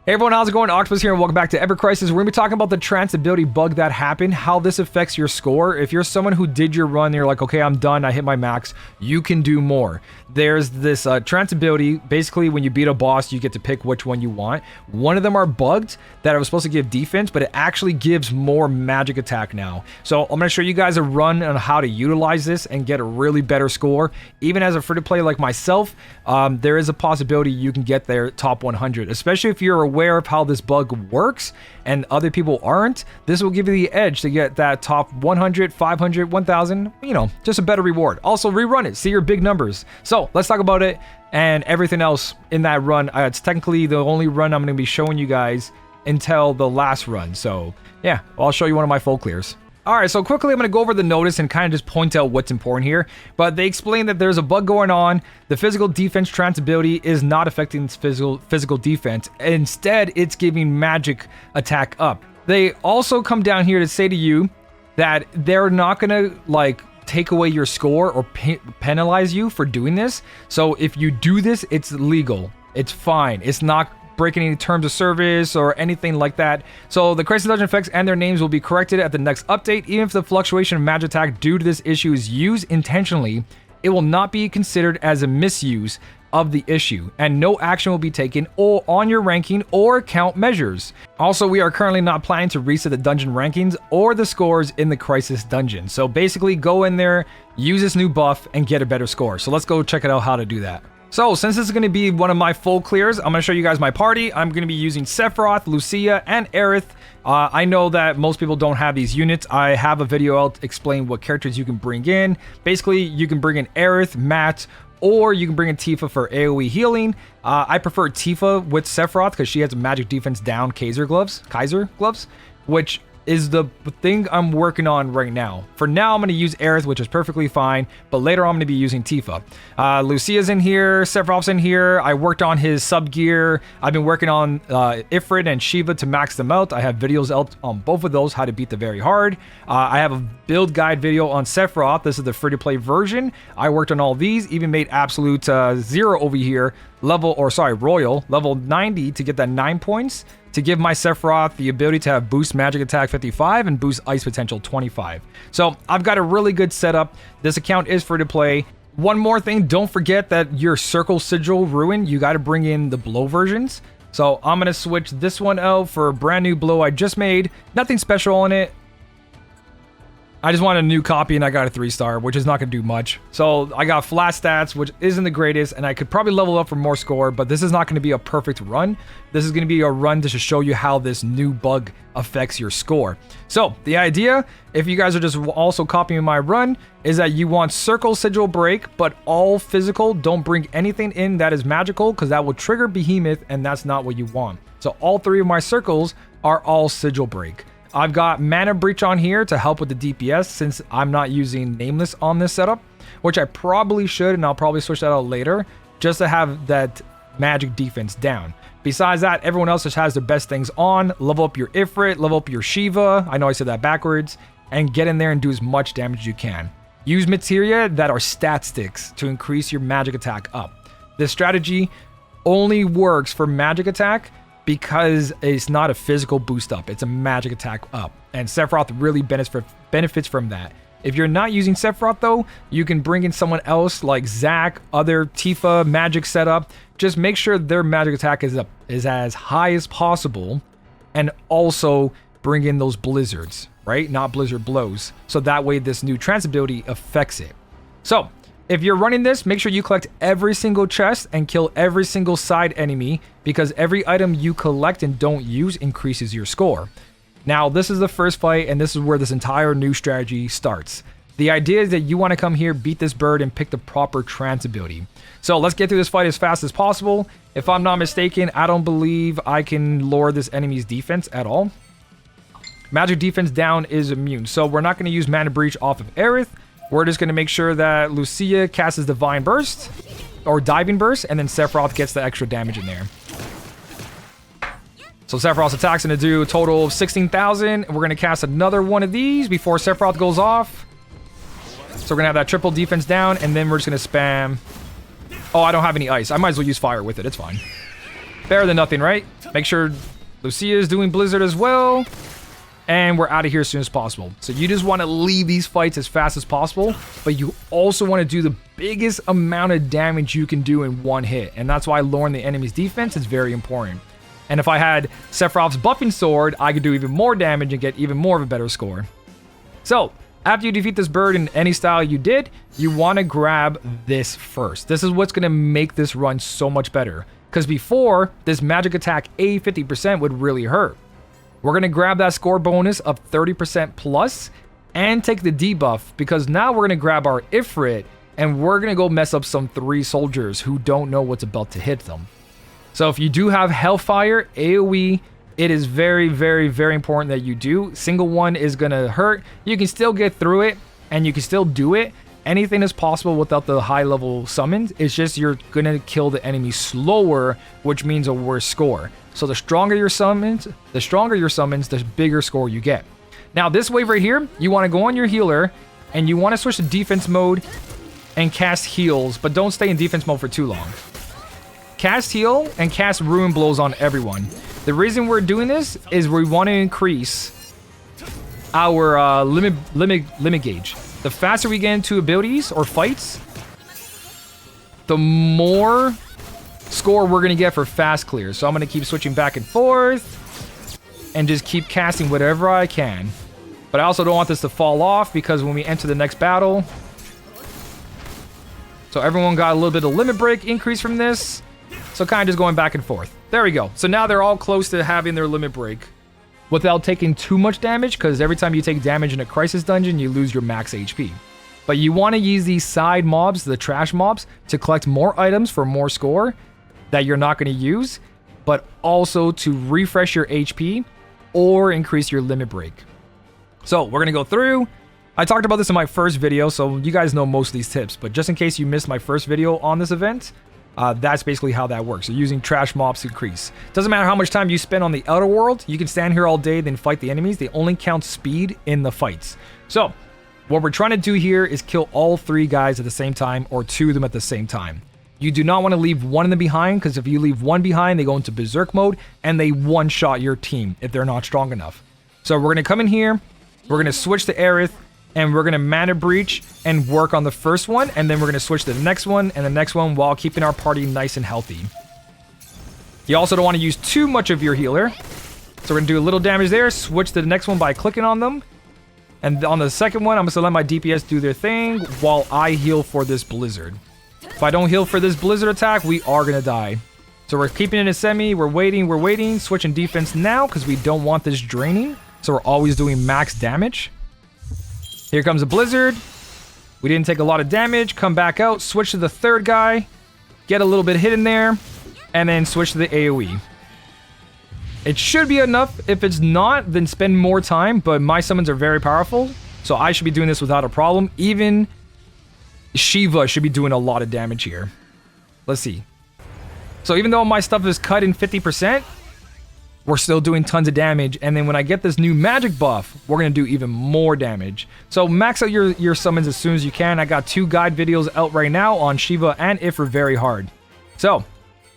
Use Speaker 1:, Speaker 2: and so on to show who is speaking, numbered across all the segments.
Speaker 1: Hey everyone, how's it going? Octopus here and welcome back to evercrisis. We're going to be talking about the trance ability bug that happened, how this affects your score. If you're someone who did your run and you're like, okay, I'm done, I hit my max, you can do more. There's this trance ability. Basically, when you beat a boss, you get to pick which one you want. One of them are bugged that are supposed to give defense, but it actually gives more magic attack now. So I'm going to show you guys a run on how to utilize this and get a really better score. Even as a free-to-play like myself, there is a possibility you can get there top 100, especially if you're aware of how this bug works and other people aren't. This will give you the edge to get that top 100, 500, 1000, you know, just a better reward. Also rerun it, see your big numbers. So let's talk about it and everything else in that run. It's technically the only run I'm going to be showing you guys until the last run. So yeah, I'll show you one of my full clears. Alright, so quickly I'm going to go over the notice and kind of just point out what's important here. But they explain that there's a bug going on. The physical defense trance ability is not affecting its physical defense. Instead, it's giving magic attack up. They also come down here to say to you that they're not going to like take away your score or penalize you for doing this. So if you do this, it's legal. It's fine. It's not breaking any terms of service or anything like that. So the crisis dungeon effects and their names will be corrected at the next update. Even if the fluctuation of magic attack due to this issue is used intentionally, it will not be considered as a misuse of the issue, and no action will be taken or on your ranking or count measures. Also, we are currently not planning to reset the dungeon rankings or the scores in the crisis dungeon. So basically go in there, use this new buff, and get a better score. So let's go check it out how to do that. So, since this is going to be one of my full clears, I'm going to show you guys my party. I'm going to be using Sephiroth, Lucia, and Aerith. I know that most people don't have these units. I have a video out to explain what characters you can bring in. Basically, you can bring in Aerith, Matt, or you can bring in Tifa for AoE healing. I prefer Tifa with Sephiroth because she has a magic defense down Kaiser gloves, which is the thing I'm working on right now. For now, I'm going to use Aerith, which is perfectly fine, but later I'm going to be using Tifa. Lucia's in here, Sephiroth's in here. I worked on his sub gear. I've been working on Ifrit and Shiva to max them out. I have videos out on both of those, how to beat the very hard. I have a build guide video on Sephiroth. This is the free-to-play version. I worked on all these, even made absolute zero over here, royal, level 90 to get that 9 points. To give my Sephiroth the ability to have boost magic attack 55 and boost ice potential 25. So I've got a really good setup. This account is free to play. One more thing, don't forget that your circle sigil ruin, you got to bring in the blow versions. So I'm going to switch this one out for a brand new blow I just made. Nothing special on it. I just want a new copy and I got a 3-star, which is not going to do much. So I got flat stats, which isn't the greatest, and I could probably level up for more score, but this is not going to be a perfect run. This is going to be a run to show you how this new bug affects your score. So the idea, if you guys are just also copying my run, is that you want circle sigil break, but all physical. Don't bring anything in that is magical because that will trigger Behemoth, and that's not what you want. So all 3 of my circles are all sigil break. I've got Mana Breach on here to help with the DPS since I'm not using Nameless on this setup, which I probably should, and I'll probably switch that out later, just to have that magic defense down. Besides that, everyone else just has their best things on. Level up your Ifrit, level up your Shiva, I know I said that backwards, and get in there and do as much damage as you can. Use materia that are stat sticks to increase your magic attack up. This strategy only works for magic attack because it's not a physical boost up, it's a magic attack up. And Sephiroth really benefits from that. If you're not using Sephiroth though, you can bring in someone else like Zac, other Tifa magic setup. Just make sure their magic attack is as high as possible, and also bring in those blizzards, right? Not blizzard blows. So that way this new trance ability affects it. So if you're running this, make sure you collect every single chest and kill every single side enemy, because every item you collect and don't use increases your score. Now, this is the first fight, and this is where this entire new strategy starts. The idea is that you want to come here, beat this bird, and pick the proper trance ability. So let's get through this fight as fast as possible. If I'm not mistaken, I don't believe I can lower this enemy's defense at all. Magic defense down is immune, so we're not going to use Mana Breach off of Aerith. We're just going to make sure that Lucia casts Divine Burst, or Diving Burst, and then Sephiroth gets the extra damage in there. So Sephiroth's attack's going to do a total of 16,000. We're going to cast another one of these before Sephiroth goes off. So we're going to have that triple defense down, and then we're just going to spam... Oh, I don't have any ice. I might as well use fire with it. It's fine. Better than nothing, right? Make sure Lucia is doing Blizzard as well. And we're out of here as soon as possible. So you just want to leave these fights as fast as possible, but you also want to do the biggest amount of damage you can do in one hit. And that's why lowering the enemy's defense is very important. And if I had Sephiroth's buffing sword, I could do even more damage and get even more of a better score. So after you defeat this bird in any style you did, you want to grab this first. This is what's going to make this run so much better. Because before, this magic attack A 50% would really hurt. We're going to grab that score bonus of 30% plus and take the debuff, because now we're going to grab our Ifrit and we're going to go mess up some 3 soldiers who don't know what's about to hit them. So if you do have Hellfire, AoE, it is very, very, very important that you do. Single one is going to hurt. You can still get through it and you can still do it. Anything is possible without the high level summons. It's just you're going to kill the enemy slower, which means a worse score. So the stronger your summons, the bigger score you get. Now this wave right here, you want to go on your healer and you want to switch to defense mode and cast heals, but don't stay in defense mode for too long. Cast heal and cast ruin blows on everyone. The reason we're doing this is we want to increase our limit gauge. The faster we get into abilities or fights, the more score we're going to get for fast clears. So I'm going to keep switching back and forth and just keep casting whatever I can. But I also don't want this to fall off, because when we enter the next battle... So everyone got a little bit of limit break increase from this. So kind of just going back and forth. There we go. So now they're all close to having their limit break without taking too much damage, because every time you take damage in a crisis dungeon, you lose your max HP. But you want to use these side mobs, the trash mobs, to collect more items for more score that you're not going to use, but also to refresh your HP or increase your limit break. So we're going to go through. I talked about this in my first video, so you guys know most of these tips, but just in case you missed my first video on this event, that's basically how that works. So using trash mobs to increase. Doesn't matter how much time you spend on the outer world, you can stand here all day, then fight the enemies. They only count speed in the fights. So what we're trying to do here is kill all 3 guys at the same time, or 2 of them at the same time. You do not want to leave one in the behind, because if you leave one behind, they go into berserk mode and they one-shot your team if they're not strong enough. So we're going to come in here, we're going to switch to Aerith, and we're going to mana breach and work on the first one, and then we're going to switch to the next one and the next one while keeping our party nice and healthy. You also don't want to use too much of your healer. So we're going to do a little damage there, switch to the next one by clicking on them. And on the second one, I'm just going to let my DPS do their thing while I heal for this Blizzard. If I don't heal for this Blizzard attack, we are going to die. So we're keeping it in semi. We're waiting. Switching defense now because we don't want this draining. So we're always doing max damage. Here comes a Blizzard. We didn't take a lot of damage. Come back out. Switch to the third guy. Get a little bit hit in there. And then switch to the AoE. It should be enough. If it's not, then spend more time. But my summons are very powerful. So I should be doing this without a problem. Even Shiva should be doing a lot of damage here. Let's see. So even though my stuff is cut in 50%, we're still doing tons of damage. And then when I get this new magic buff, we're going to do even more damage. So max out your summons as soon as you can. I got 2 guide videos out right now on Shiva and Ifrit very hard. So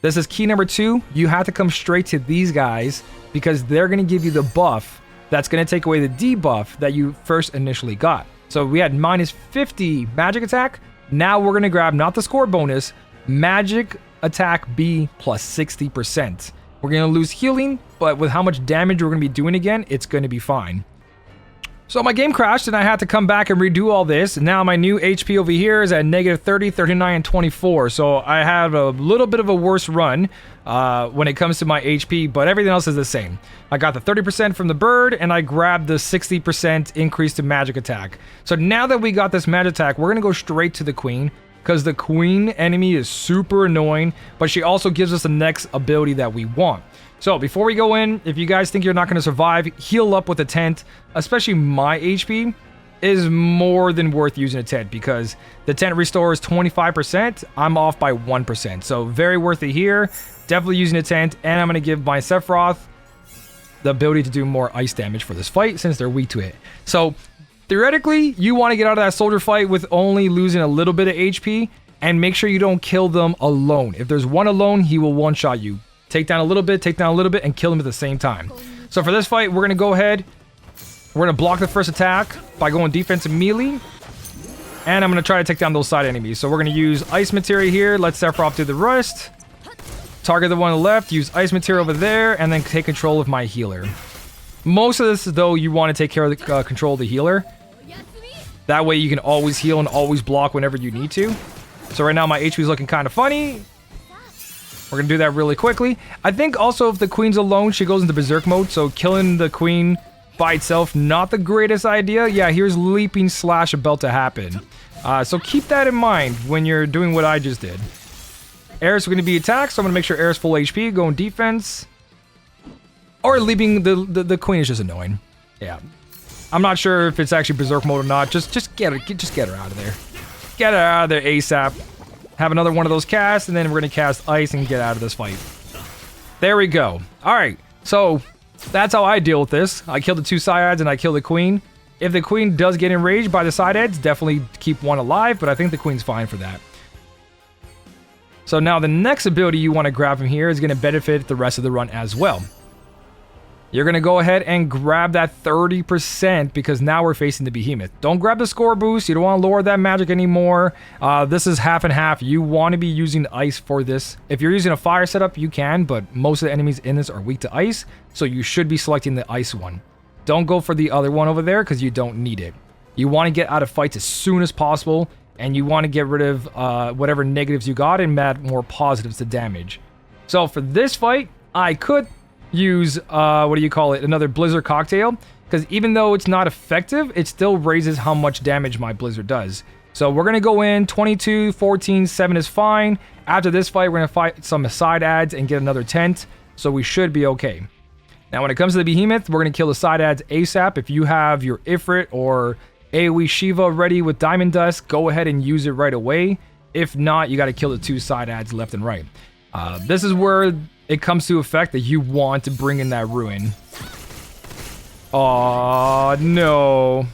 Speaker 1: this is key number 2. You have to come straight to these guys because they're going to give you the buff that's going to take away the debuff that you first initially got. So we had minus 50 magic attack. Now we're going to grab not the score bonus, magic attack B plus 60%. We're going to lose healing, but with how much damage we're going to be doing again, it's going to be fine. So my game crashed and I had to come back and redo all this. Now my new HP over here is at negative 30, 39, and 24. So I have a little bit of a worse run when it comes to my HP, but everything else is the same. I got the 30% from the bird and I grabbed the 60% increase to magic attack. So now that we got this magic attack, we're going to go straight to the queen because the queen enemy is super annoying, but she also gives us the next ability that we want. So before we go in, if you guys think you're not going to survive, heal up with a tent. Especially my HP is more than worth using a tent because the tent restores 25%. I'm off by 1%. So very worth it here. Definitely using a tent. And I'm going to give my Sephiroth the ability to do more ice damage for this fight since they're weak to it. So theoretically, you want to get out of that soldier fight with only losing a little bit of HP and make sure you don't kill them alone. If there's one alone, he will one-shot you. Take down a little bit, and kill them at the same time. So for this fight, we're going to go ahead. We're going to block the first attack by going defensive melee. And I'm going to try to take down those side enemies. So we're going to use ice materia here. Let Sephiroth do the rest. Target the one on the left. Use ice materia over there. And then take control of my healer. Most of this, though, you want to take care of the control of the healer. That way you can always heal and always block whenever you need to. So right now my HP is looking kind of funny. We're going to do that really quickly. I think also if the queen's alone, she goes into berserk mode. So killing the queen by itself, not the greatest idea. Yeah, here's leaping slash about to happen. So keep that in mind when you're doing what I just did. Aerith's going to be attacked, so I'm going to make sure Aerith's full HP, going defense. Or leaving the queen is just annoying. Yeah. I'm not sure if it's actually berserk mode or not. Just get her out of there. Get her out of there ASAP. Have another one of those casts, and then we're going to cast ice and get out of this fight. There we go. Alright, so that's how I deal with this. I kill the two Saiyads and I kill the queen. If the queen does get enraged by the side heads, definitely keep one alive, but I think the queen's fine for that. So now the next ability you want to grab from here is going to benefit the rest of the run as well. You're going to go ahead and grab that 30% because now we're facing the Behemoth. Don't grab the score boost. You don't want to lower that magic anymore. This is half and half. You want to be using ice for this. If you're using a fire setup, you can, but most of the enemies in this are weak to ice, so you should be selecting the ice one. Don't go for the other one over there because you don't need it. You want to get out of fights as soon as possible, and you want to get rid of whatever negatives you got and add more positives to damage. So for this fight, I could use another blizzard cocktail, because even though it's not effective, it still raises how much damage my blizzard does. So we're gonna go in 22, 14, 7 is fine. After this fight, we're gonna fight some side adds and get another tent, so we should be okay. Now when it comes to the Behemoth, we're gonna kill the side adds ASAP. If you have your Ifrit or AoE Shiva ready with Diamond Dust, go ahead and use it right away. If not, you gotta kill the two side adds left and right. This is where it comes to effect that you want to bring in that ruin. Oh no.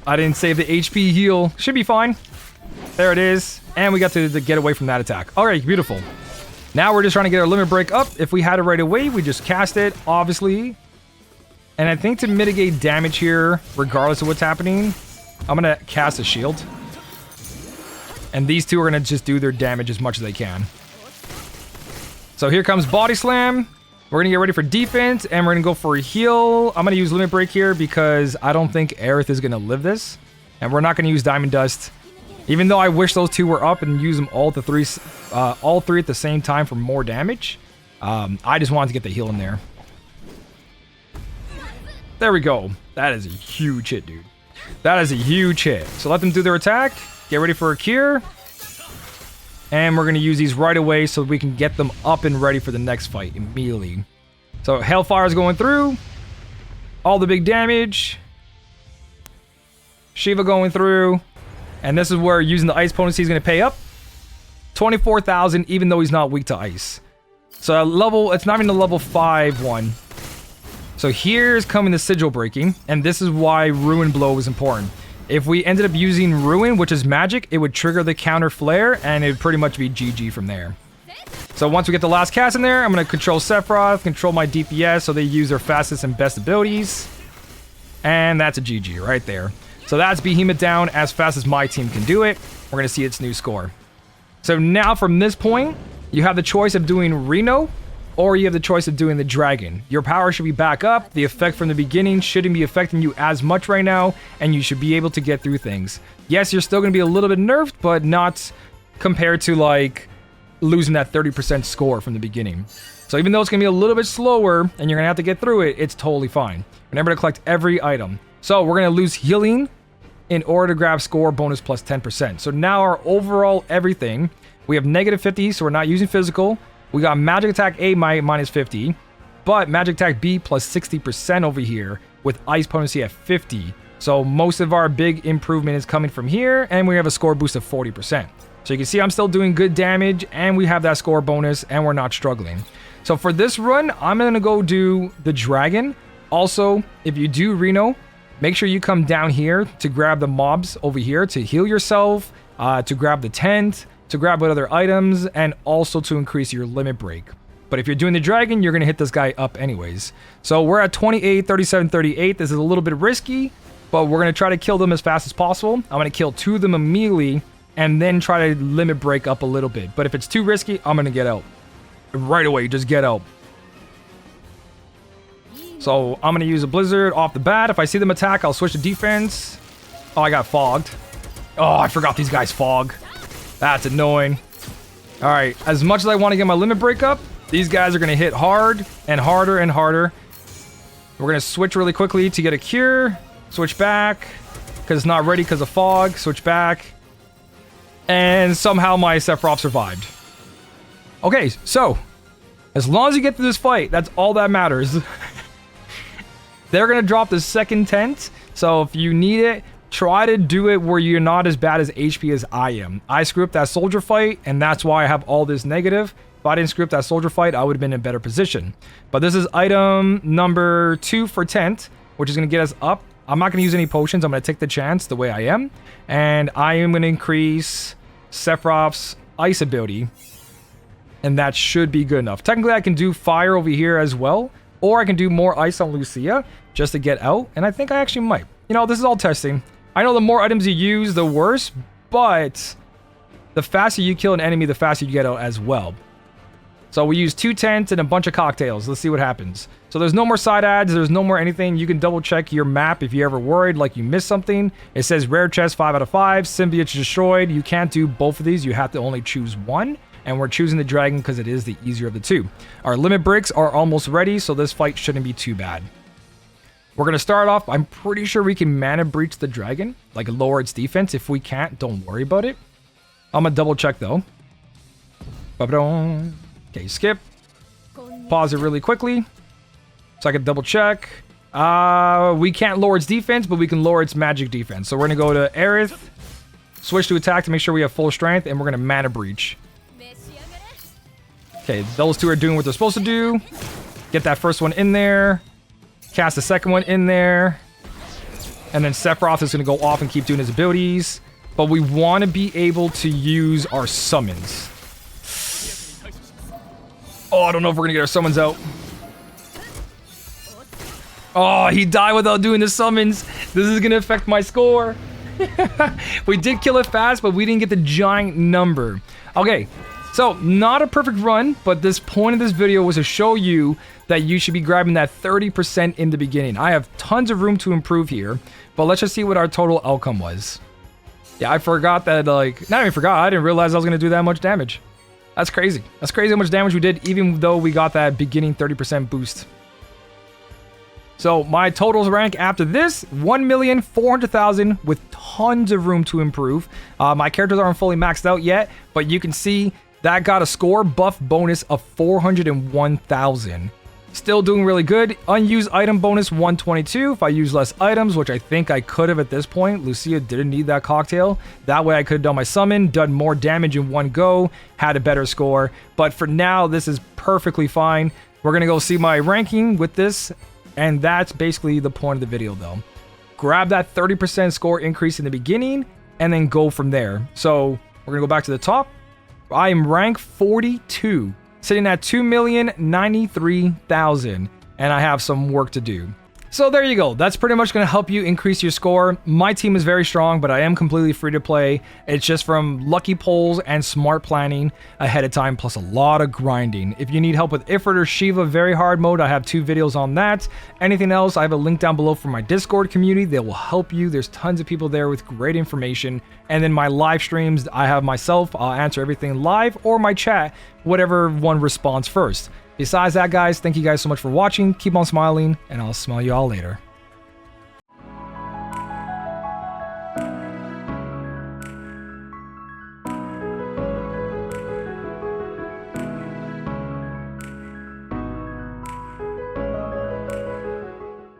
Speaker 1: I didn't save the HP heal. Should be fine. There it is. And we got to get away from that attack. Alright, beautiful. Now we're just trying to get our limit break up. If we had it right away, we just cast it, obviously. And I think to mitigate damage here, regardless of what's happening, I'm going to cast a shield. And these two are going to just do their damage as much as they can. So here comes Body Slam. We're going to get ready for defense, and we're going to go for a heal. I'm going to use Limit Break here because I don't think Aerith is going to live this. And we're not going to use Diamond Dust. Even though I wish those two were up and use them all three at the same time for more damage. I just wanted to get the heal in there. There we go. That is a huge hit, dude. That is a huge hit. So let them do their attack. Get ready for a cure. And we're going to use these right away so we can get them up and ready for the next fight immediately. So Hellfire is going through. All the big damage. Shiva going through. And this is where using the ice potency is going to pay up. 24,000 even though he's not weak to ice. So it's not even a level 5 one. So here's coming the sigil breaking. And this is why Ruin Blow is important. If we ended up using Ruin, which is magic, it would trigger the counter flare, and it would pretty much be GG from there. So once we get the last cast in there, I'm going to control Sephiroth, control my DPS, so they use their fastest and best abilities. And that's a GG right there. So that's Behemoth down as fast as my team can do it. We're going to see its new score. So now from this point, you have the choice of doing Reno, or you have the choice of doing the dragon. Your power should be back up. The effect from the beginning shouldn't be affecting you as much right now, and you should be able to get through things. Yes, you're still going to be a little bit nerfed, but not compared to like losing that 30% score from the beginning. So even though it's going to be a little bit slower and you're going to have to get through it, it's totally fine. Remember to collect every item. So we're going to lose healing in order to grab score bonus plus 10%. So now our overall everything, we have negative 50, so we're not using physical. We got Magic Attack A minus 50, but Magic Attack B plus 60% over here with Ice Potency at 50. So most of our big improvement is coming from here, and we have a score boost of 40%. So you can see I'm still doing good damage, and we have that score bonus, and we're not struggling. So for this run, I'm going to go do the Dragon. Also, if you do Reno, make sure you come down here to grab the mobs over here to heal yourself, to grab the tent, to grab other items, and also to increase your limit break. But if you're doing the dragon, you're going to hit this guy up anyways. So we're at 28, 37, 38. This is a little bit risky, but we're going to try to kill them as fast as possible. I'm going to kill 2 of them immediately and then try to limit break up a little bit. But if it's too risky, I'm going to get out. Right away, just get out. So I'm going to use a blizzard off the bat. If I see them attack, I'll switch to defense. Oh, I got fogged. Oh, I forgot these guys fog. That's annoying. All right, as much as I want to get my limit break up, these guys are going to hit hard and harder and harder. We're going to switch really quickly to get a cure. Switch back because it's not ready because of fog. Switch back. And somehow my Sephiroth survived. Okay, so as long as you get through this fight, that's all that matters. They're going to drop the second tent. So if you need it, try to do it where you're not as bad as HP as I am. I screwed up that soldier fight, and that's why I have all this negative. If I didn't screw up that soldier fight, I would have been in a better position. But this is item number 2 for tent, which is going to get us up. I'm not going to use any potions. I'm going to take the chance the way I am. And I am going to increase Sephiroth's ice ability. And that should be good enough. Technically, I can do fire over here as well. Or I can do more ice on Lucia just to get out. And I think I actually might. You know, this is all testing. I know the more items you use, the worse. But the faster you kill an enemy, the faster you get out as well. So we use 2 tents and a bunch of cocktails. Let's see what happens. So there's no more side ads. There's no more anything. You can double check your map if you're ever worried like you missed something. It says rare chest 5 out of 5. Symbiotes destroyed. You can't do both of these. You have to only choose one. And we're choosing the dragon because it is the easier of the 2. Our limit breaks are almost ready. So this fight shouldn't be too bad. We're going to start off. I'm pretty sure we can mana breach the dragon. Like lower its defense. If we can't, don't worry about it. I'm going to double check though. Ba-ba-dum. Okay, skip. Pause it really quickly so I can double check. We can't lower its defense, but we can lower its magic defense. So we're going to go to Aerith, switch to attack to make sure we have full strength, and we're going to mana breach. Okay, those 2 are doing what they're supposed to do. Get that first one in there. Cast the second one in there. And then Sephiroth is going to go off and keep doing his abilities. But we want to be able to use our summons. Oh, I don't know if we're going to get our summons out. Oh, he died without doing the summons. This is going to affect my score. We did kill it fast, but we didn't get the giant number. Okay, so not a perfect run, but this point of this video was to show you that you should be grabbing that 30% in the beginning. I have tons of room to improve here, but let's just see what our total outcome was. Yeah, I forgot that, like, not even forgot, I didn't realize I was going to do that much damage. That's crazy. That's crazy how much damage we did, even though we got that beginning 30% boost. So my totals rank after this, 1,400,000 with tons of room to improve. My characters aren't fully maxed out yet, but you can see that got a score buff bonus of 401,000. Still doing really good. Unused item bonus 122 if I use less items, which I think I could have at this point. Lucia didn't need that cocktail. That way I could have done my summon, done more damage in one go, had a better score. But for now, this is perfectly fine. We're going to go see my ranking with this, and that's basically the point of the video though. Grab that 30% score increase in the beginning, and then go from there. So we're going to go back to the top. I am rank 42. Sitting at 2,093,000, and I have some work to do. So there you go. That's pretty much going to help you increase your score. My team is very strong, but I am completely free to play. It's just from lucky polls and smart planning ahead of time, plus a lot of grinding. If you need help with Ifrit or Shiva very hard mode, I have 2 videos on that. Anything else, I have a link down below for my Discord community. They will help you. There's tons of people there with great information. And then my live streams, I have myself. I'll answer everything live, or my chat, whatever one responds first. Besides that, guys, thank you guys so much for watching. Keep on smiling, and I'll smell you all later.